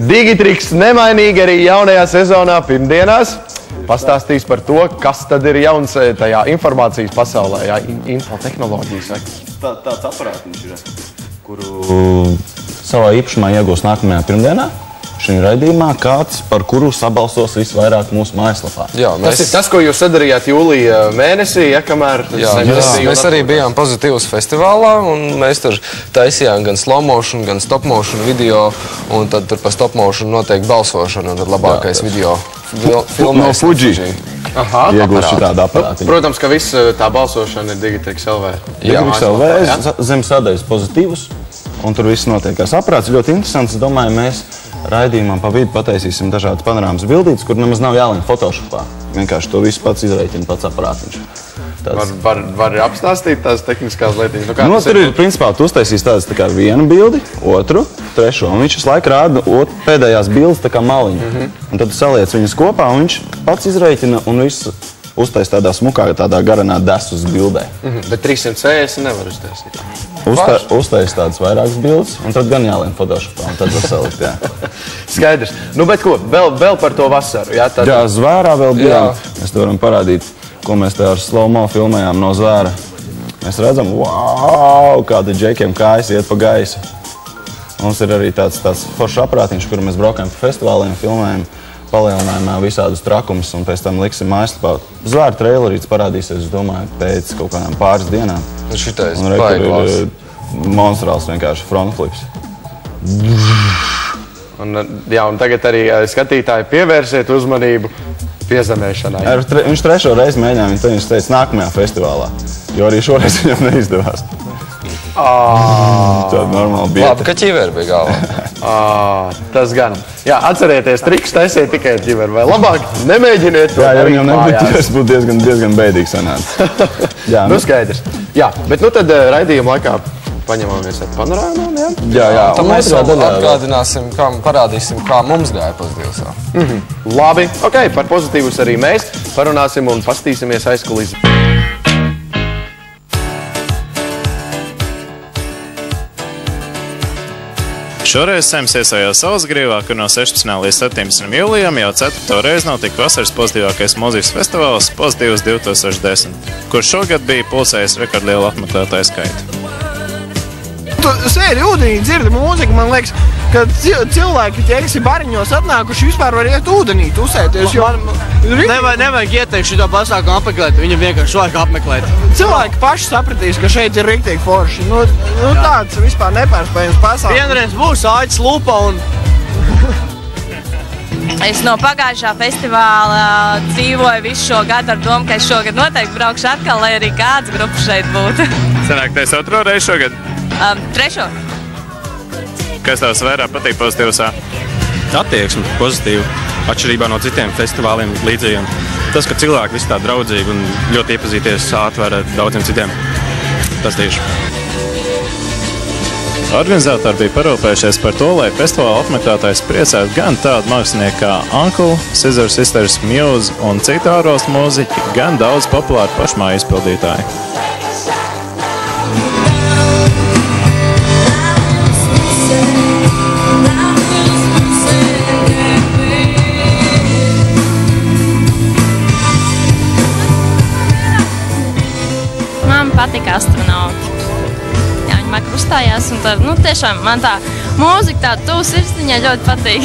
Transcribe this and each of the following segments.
Digitriks nemainīgi arī jaunajā sezonā pirmdienās. Pastāstīs par to, kas tad ir jauns tajā informācijas pasaulē, jā, infotehnoloģijas. Tāds aparātiņš ir, kuru savā īpašumā iegūs nākamajā pirmdienā. Šī raidījumā kāds, par kuru sabalsos visvairāk mūsu mājaslapā. Jā, tas ir tas, ko jūs sadarījāt jūlija mēnesī, ja, kamēr... Mēs arī bijām Pozitīvs festivālā, un mēs tur taisījām gan slow motion, gan stop motion video, un tad tur pa stop motion notiek balsošana, un tad labākais video No Fuji. Iegūst šitādu aparātiņu. Protams, ka viss tā balsošana ir Digitriks LV. Digitriks LV, zem sadaļas Pozitīvs, un tur viss notiekās. Aparāts ļoti interesants, es domāju, mēs raidījumam pa vidu pataisīsim dažādas panorāmas bildītes, kur nemaz nav jālien Photoshopā. Vienkārši to visu pats izreikina pats aparātiņš. Var apstāstīt tās tehniskās lietiņas? Tur ir, principā, tu uztaisīs tādas tā kā vienu bildi, otru, trešo, un viņš visu laiku rāda pēdējās bildes tā kā maliņu. Un tad tu saliec viņas kopā, un viņš pats izreikina un visu uztais tādā smukā, tādā garanā desu uz bildē. Bet 360 nevar uztaisīt. Uztais tādas vairākas bildes, un tad gan jālien Photoshopā, un tad var salikt, jā. Skaidrs. Nu, bet ko, vēl par to vasaru, jā? Jā, Zvērā vēl bijām. Mēs te varam parādīt, ko mēs te ar slow-mo filmējām no Zvēra. Mēs redzam, wow, kādi džekiem kājas iet pa gaisu. Mums ir arī tāds foršs aparātiņš, kuru mēs braukājam pa festivāliem, filmējam, palielinājumā visādus trakumus, un pēc tam liksim mājaslapā. Zvēra trailerīts parādīsies, es domāju, pēc kaut kādām pāris dienām. Šitais baigi ir monstrāls vienkārši frontflips. Un tagad arī skatītāji pievērsiet uzmanību piezemēšanai. Viņš trešo reizi mēģināja, viņš teica nākamajā festivālā, jo arī šoreiz viņam neizdevās. Tāda normāla bieta. Labi, ka ķiveri bija galvā. Tas gan. Jā, atcerieties, triks taisiet tikai ar ķiveri. Vai labāk nemēģiniet to darīt mājās. Jā, tas būtu diezgan bēdīgi sanāca. Nu, skaidrs. Jā, bet nu tad raidījuma laikā paņemamies ar panorāmām, jā? Jā. Tad mēs atgādināsim, parādīsim, kā mums gāja Pozitīvsā. Labi, ok, par Pozitīvus arī mēs parunāsim un pastīsimies aizkulisēs. Šoreiz Saims iesājās Saulsgrīvā, kur no 16. līdz 17. jūlijam jau 4. reizi notika vasaras pozitīvākais mūzikas festivāls Pozitīvs 2010, kurš šogad bija pulcējis rekordlielu apmeklētāju skaitu. Tu sēdi ūdenī, dzirdi mūziku, man liekas, ka cilvēki, tie, kas ir bariņos atnākuši, vispār var iet ūdenī, tusēties, jo... Nevajag ieteikt šito pasākumu apmeklēt, viņam vienkārši vajag apmeklēt. Cilvēki paši sapratīs, ka šeit ir riktīgi forši. Nu tāds vispār nepārspējams pasākums. Vienreiz būs Āķis Lupa un... Es no pagājušā festivāla dzīvoju visu šo gadu ar domu, ka es šogad noteikti braukšu atkal, lai arī kāds grupas šeit būtu. Sanāk, tais otro reizi šogad? Trešo. Kas tavs vairāk patīk Pozitīvsā? Attieksme pozitīva, atšķirībā no citiem festivāliem līdzīgiem. Tas, ka cilvēki visi tā draudzīgi un ļoti iepazīties atver ar daudziem citiem, tas tieši. Organizatori bija parūpējušies par to, lai festivāla apmeklētājs priecētu gan tādu mākslinieku kā Uncle, Scissor Sisters, Muse un citu ārvalstu mūziķi, gan daudz populāru pašmāju izpildītāju. Man patika astronauti. Jā, viņi man uzstājās, un tad, tiešām man tā mūzika tāda tuvu sirsniņai ļoti patīk.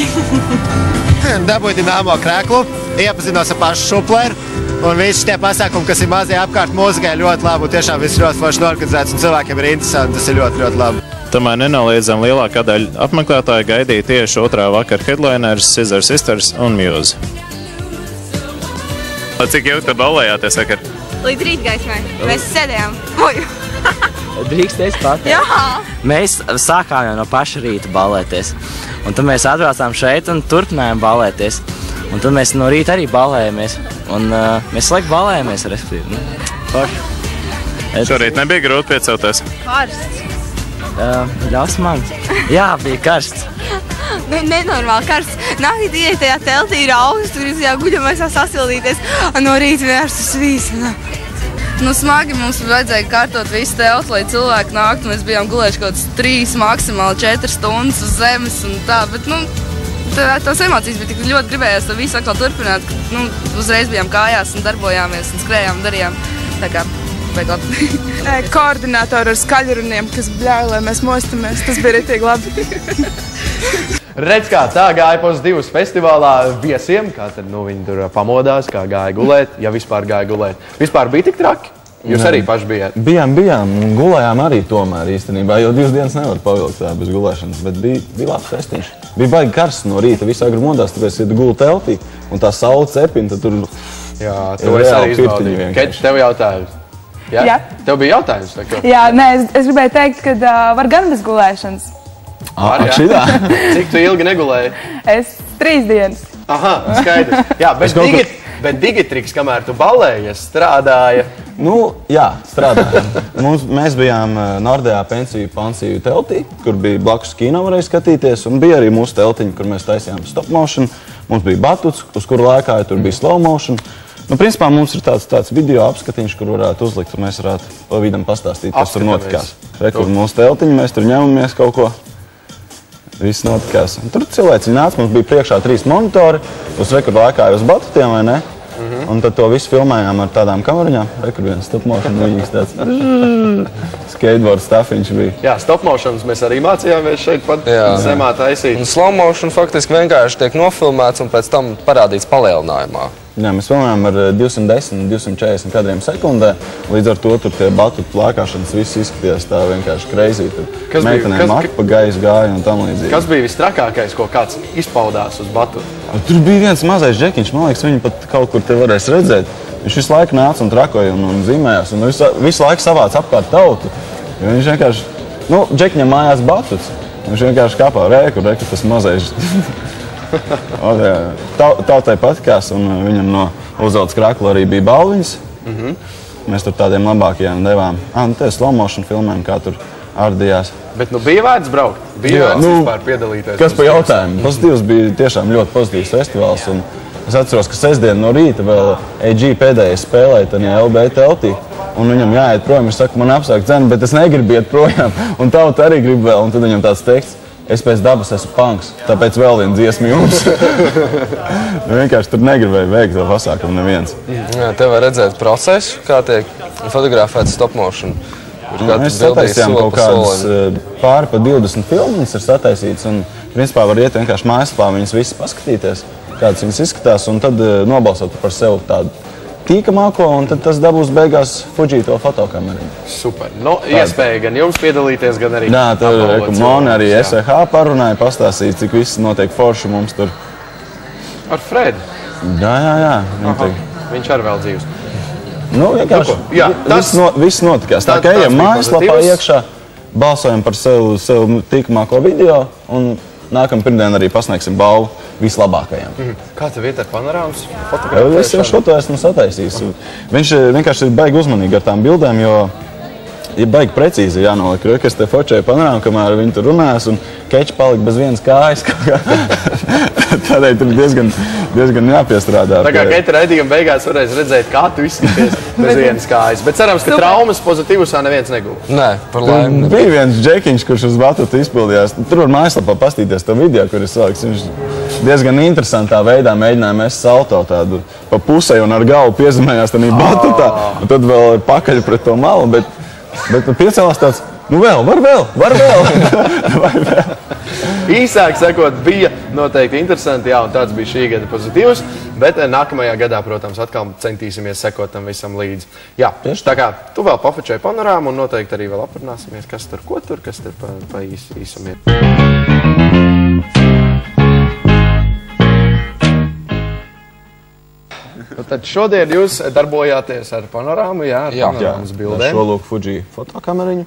Dabūju Dināmo krēklu, iepazinos ar pašu šupleru, un visi tie pasākumi, kas ir mazie apkārt mūzikai, ļoti labi, un tiešām viss ļoti forši norganizēts, un cilvēkiem ir interesanti, tas ir ļoti, ļoti labi. Tomēr nenoliedzam lielākā daļa apmeklētāju gaidīja tieši otrā vakara headlineris Scissor Sisters un Muse. Cik ilgi tad ballējāties vakar? Līdz rītgaismai. Mēs sēdējām. Drīkst es pateikt? Jā! Mēs sākām jau no paša rīta ballēties. Un tad mēs atbraucām šeit un turpinājām ballēties. Un tad mēs no rīta arī ballējamies. Un mēs laiku ballējamies, respektīvi. Forši. Šorīt nebija grūti piecelties? Karsts. Ļaus man. Jā, bija karsts. Nenormāli karsts. Naktī iet tajā teltī ir augsts, tur ir guļamais sasildīties. No rīta vienkārši svīs. Nu, smagi mums vajadzēja kārtot visu telti, lai cilvēki nāktu. Mēs bijām gulējuši kaut kāds 3, maksimāli 4 stundas uz zemes un tā, bet, nu, tās emocijas bija tik ļoti gribējās to visu atkal turpināt, ka, nu, uzreiz bijām kājās un darbojāmies un skrējām un darījām. Tā kā, beigot. Koordinātori ar skaļruniem, kas bļauj, lai mēs mostamies. Tas bija ritīgi labi. Redz, kā tā gāja Pozitīvs festivālā viesiem, kā tad, nu, viņi tur pamodās, kā gāja gulēt, ja vispār gāja gulēt. Vispār bija tik traki? Jūs arī paši bijāt? Bijām, un gulējām arī tomēr īstenībā, jo 2 dienas nevar pavilkt tā bez gulēšanas, bet bija labs festiņš. Bija baigi karsts no rīta, visi agri modās, tāpēc, ja tu guli teltī un tā saule cepina, tad tur jā, to es arī izbaudīju. Keķi, tev jautājums? Jā? Tev bija jautājums? Jā, nē, es gribēju teikt, ka var gan bez gulēšanas. Var, jā. Cik tu ilgi negulēji? Es 3 dienas. Aha, skaidrs. Jā, bet Digitrix, kamēr tu ballējies, strādāja? Nu, jā, strādāja. Mēs bijām Nordea pensiju teltī, kur bija blakus kino varēja skatīties, un bija arī mūsu teltiņi, kur mēs taisījām stop motion. Mums bija batuts, uz kuru lēkāja, tur bija slow motion. Nu, principā mums ir tāds video apskatiņš, kur varētu uzlikt, un mēs varētu pa vidam pastāstīt, kas tur notikās. Kur mūsu teltiņi, mēs tur ņemamies kaut ko. Viss notikās. Tur cilvēci nāca, mums bija priekšā 3 monitori, uz rekur lēkāja uz batutiem, vai ne? Un tad to visu filmējām ar tādām kameriņām. Rekur viens stop motion, viņas tāds skateboard staffiņš bija. Jā, stop motions mēs arī mācījāmies šeit pat zemā taisīt. Un slow motion faktiski vienkārši tiek nofilmēts un pēc tam parādīts palielinājumā. Jā, mēs filmējām ar 210, 240 kadriem sekundē, līdz ar to tur tie batutu lēkāšanas viss izskatījās tā vienkārši crazy. Tur meitenēm pa gaisu gāja un tam līdzīgi. Kas bija vistrakākais, ko kāds izpaudās uz batutu? Tur bija viens mazais džekiņš, man liekas, viņu pat kaut kur te varēs redzēt. Viņš visu laiku nāca un trakoja un zīmējās un visu laiku savāca apkārt tautu. Viņš vienkārši, nu, džekiņam mājās batuts. Viņš vienkārši kāpā reku, tas mazais. Tautai patikās, un viņam no uzvaldes krakla arī bija balviņas. Mēs tur tādiem labākajiem devām. Nu, te slow motion filmēm, kā tur ārdījās. Bet, nu, bija vērts braukt? Bija vērts vispār piedalīties? Kas pa jautājumu? Pozitīvs bija tiešām ļoti pozitīvs festivāls, un es atceros, ka sestdien no rīta vēl AG pēdējais spēlēja tajā LB teltī, un viņam jāiet projām. Viņš saka, man apsāk dzenu, bet es negribu iet projām, un tauta arī grib vēl, un tad viņam tāds teksts. Es pēc dabas esmu punks, tāpēc vēl viena dziesma jums. Vienkārši tur negribēju veikt to pasākumu neviens. Jā, te var redzēt procesu, kā tiek fotografēts stop motion. Mēs sataisījām kaut kādas pāri pa 20 filmas ir sataisītas, un principā var iet vienkārši mājaslapā viņas visas paskatīties, kādas viņas izskatās, un tad nobalsot par sevi tādu tīkamāko, un tad tas dabūs beigās Fuji to fotokameru. Super. Nu, iespēja gan jums piedalīties, gan arī... Jā, tur Mona arī SVH parunāja, pastāstīja, cik viss notiek forši mums tur. Ar Fredi? Jā. Viņš arī vēl dzīvs. Nu, vienkārši viss notikās. Tā kā ejam mājaslapā iekšā, balsojam par sev tīkamāko video, un nākam pirmdien arī pasniegsim balvu vislabākajiem. Kā tev iet ar panorāmas fotografēšanu? Es jau šo to esmu sataisījis. Viņš vienkārši ir baigi uzmanīgi ar tām bildēm, jo ir baigi precīzi jānoliek. Es te fočēju panorāmu, kamēr viņi tur runājas, un Keķi palika bez vienas kājas. Tādēļ tur diezgan jāpiestrādā. Tā kā Keķa raidījuma beigās varēs redzēt, kā tu izskaties bez vienas kājas. Bet cerams, ka traumas Pozitīvsā neviens negūs. Nē, par laimi. Bija viens džekiņš, kurš uz batutu izpildījās. Tur var mājaslapā pastīties to video, kur ir salikts. Viņš diezgan interesantā veidā mēģināja mest salto tādu pa pusē un ar galvu piezemējās tādā batutā. Un tad vēl pakaļ pret to malu, bet piecēlās tāds, nu var vēl. Īsāk sakot, bija noteikti interesanti, jā, un tāds bija šī gada Pozitīvs, bet nākamajā gadā, protams, atkal centīsimies sekot tam visam līdzi. Jā, tā kā tu vēl pafočēji panorāmu, un noteikti arī vēl aprunāsimies, kas tur, ko tur, kas tur pa īsum ir. Tad šodien jūs darbojāties ar panorāmu, jā, ar panorāmas bildēm. Šo lūk Fuji fotokameriņu.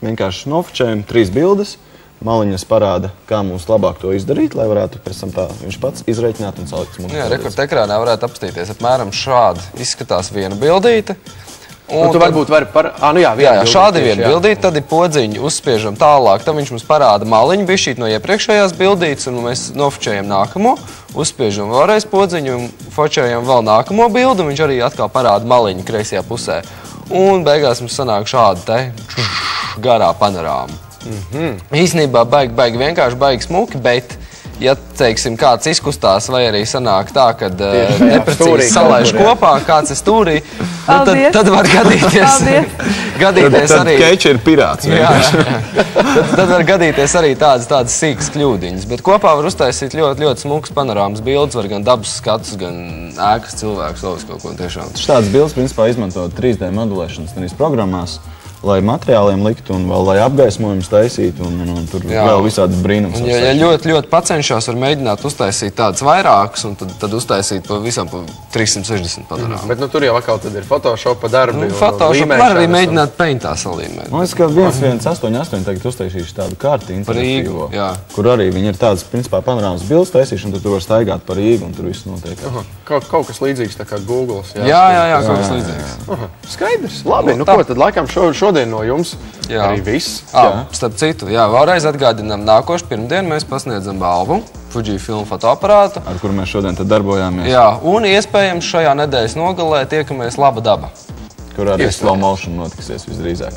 Vienkārši nofočējam 3 bildes. Maliņas parāda, kā mums labāk to izdarīt, lai varētu pēc tam tā viņš pats izreikināt un salikt mums. Jā, rekord ekrānā varētu apstīties. Apmēram šādi izskatās viena bildīte. Un tu varbūt vari šādi viena bildīte, tad ir podziņu uzspiežam tālāk. Tad viņš mums parāda maliņu bišķīt no iepriekšējās bildītes, un mēs nofočējam nākamo, uzspiežam vēlreiz podziņu un fočējam vēl nākamo bildu, un viņš arī atkal parāda maliņu kreisajā pusē. Un beigās mums sanāk šāda te garā panorāma. Īstenībā baigi vienkārši baigi smuki, bet ja, teiksim, kāds izkustās vai arī sanāk tā, kad neprecīzi salaiž kopā, kāds ir stūrī, tad var gadīties arī... Keči ir pirāts. Tad var gadīties arī tādas sīkas kļūdiņas. Bet kopā var uztaisīt ļoti smukas panorāmas bildes, var gan dabas skatus, gan ēkas cilvēkus, kaut ko tiešām. Šādas bildes, principā, izmanto 3D modelēšanas programmās, lai materiāliem liktu un vēl lai apgaismojumus taisītu un tur vēl visādas brīnums. Ja ļoti pacenšās, var mēģināt uztaisīt tādas vairākas un tad uztaisīt visam pa 360 panorāmu. Bet tur jau atkal tad ir Photoshopa darbi. Photoshop var arī mēģināt Paintā salīmēt. Man liekas, ka 1.1.8.8 tagad uztaisījuši tādu karti interaktīvo, kur arī viņi ir tādas, principā, panorāmas bildes taisīši, un tad tu var staigāt par Rīgu, un tur viss notiek. Kaut kas līdzīgs tā kā Googles. Jā, kaut kas līdzīgs. Skaidrs. Labi, nu ko, tad laikam šodien no jums arī viss. Starp citu, vēlreiz atgādinām, nākošu pirmdienu mēs pasniedzam balvu Fujifilm fotoaparātu. Ar kuru mēs šodien tad darbojāmies. Jā, un iespējams šajā nedēļas nogalē tiekamies Laba daba. Kur arī slow motion notiksies visdrīzāk.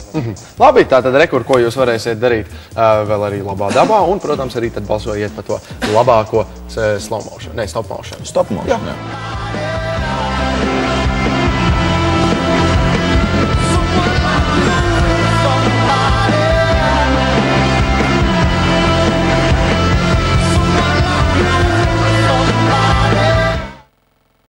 Labi, tātad rekur, ko jūs varēsiet darīt vēl arī Labā dabā, un, protams, arī tad balsojiet par to labāko slow motion, stop motion. Stop motion, jā.